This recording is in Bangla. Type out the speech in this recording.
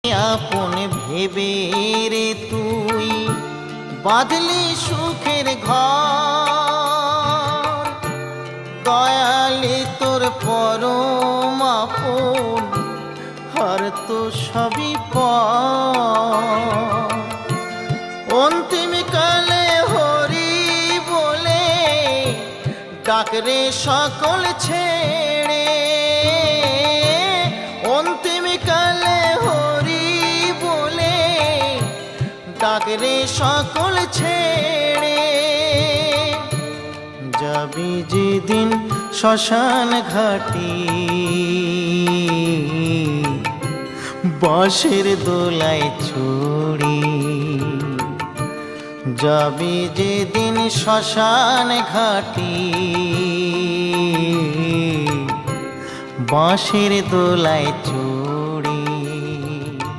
আপন ভেবে রে তুই বাঁধলি সুখের ঘর, দয়ালি তোর পরম আপন আর তো সবই পর। অন্তিম কালে হরি বলে ডাকরে সকল ছেড়ে, অন্তিম কালে হরি বলে ডাকরে সকল ছেড়ে। যাবি যেদিন শ্মশান ঘাটি বাঁশের দোলায় ছড়ি, যাবি যেদিন শ্মশান ঘাটি বাঁশের দোলায়